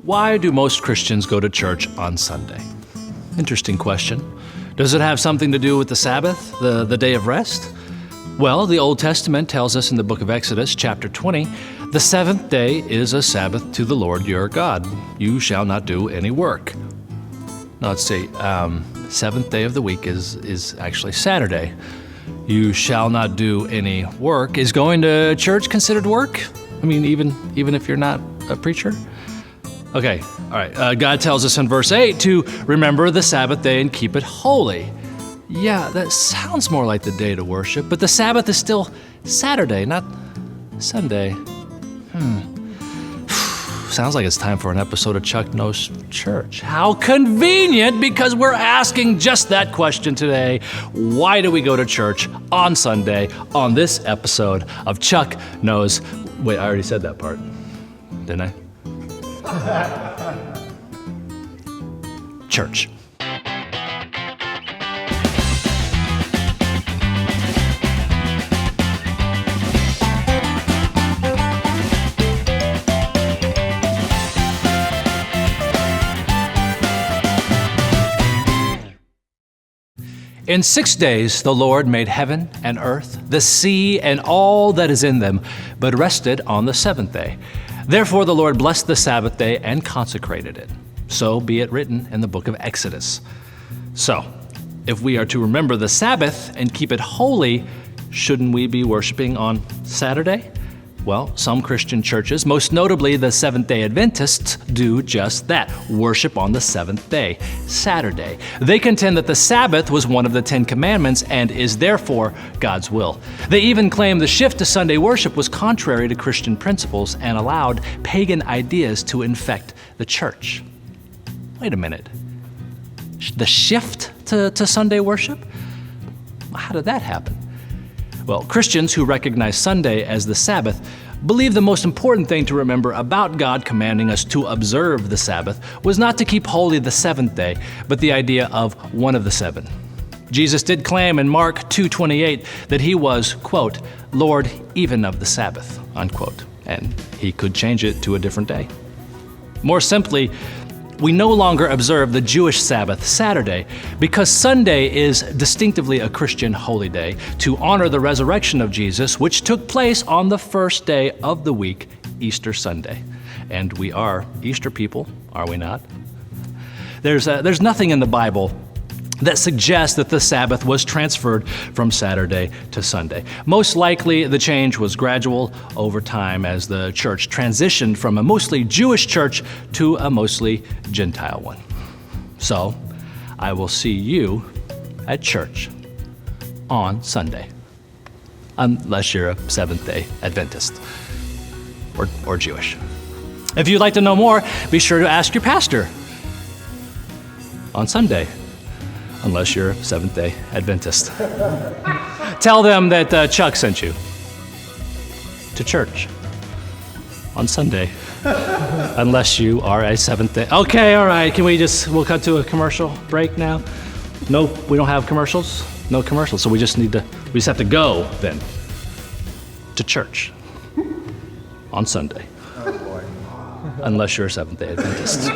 Why do most Christians go to church on Sunday? Interesting question. Does it have something to do with the Sabbath, the day of rest? Well, the Old Testament tells us in the book of Exodus, chapter 20, the seventh day is a Sabbath to the Lord your God. You shall not do any work. Now let's see, seventh day of the week is actually Saturday. You shall not do any work. Is going to church considered work? I mean, even if you're not a preacher? Okay, all right. God tells us in verse 8 to remember the Sabbath day and keep it holy. Yeah, that sounds more like the day to worship, but the Sabbath is still Saturday, not Sunday. Sounds like it's time for an episode of Chuck Knows Church. How convenient, because we're asking just that question today. Why do we go to church on Sunday on this episode of Chuck Knows? Wait, I already said that part, didn't I? Church. In 6 days the Lord made heaven and earth, the sea, and all that is in them, but rested on the seventh day. Therefore the Lord blessed the Sabbath day and consecrated it. So be it written in the book of Exodus. So, if we are to remember the Sabbath and keep it holy, shouldn't we be worshiping on Saturday? Well, some Christian churches, most notably the Seventh-day Adventists, do just that, worship on the seventh day, Saturday. They contend that the Sabbath was one of the Ten Commandments and is therefore God's will. They even claim the shift to Sunday worship was contrary to Christian principles and allowed pagan ideas to infect the church. Wait a minute. The shift to Sunday worship? How did that happen? Well, Christians who recognize Sunday as the Sabbath believe the most important thing to remember about God commanding us to observe the Sabbath was not to keep holy the seventh day, but the idea of one of the seven. Jesus did claim in Mark 2:28 that he was, quote, Lord even of the Sabbath, unquote, and he could change it to a different day. More simply, we no longer observe the Jewish Sabbath, Saturday, because Sunday is distinctively a Christian holy day to honor the resurrection of Jesus, which took place on the first day of the week, Easter Sunday. And we are Easter people, are we not? There's nothing in the Bible that suggests that the Sabbath was transferred from Saturday to Sunday. Most likely, the change was gradual over time as the church transitioned from a mostly Jewish church to a mostly Gentile one. So, I will see you at church on Sunday, unless you're a Seventh-day Adventist or Jewish. If you'd like to know more, be sure to ask your pastor on Sunday, unless you're a Seventh-day Adventist. Tell them that Chuck sent you to church on Sunday, unless you are a Seventh-day. Okay, all right, we'll cut to a commercial break now? No, we don't have commercials? No commercials, so we just have to go then to church on Sunday. Oh boy. Unless you're a Seventh-day Adventist.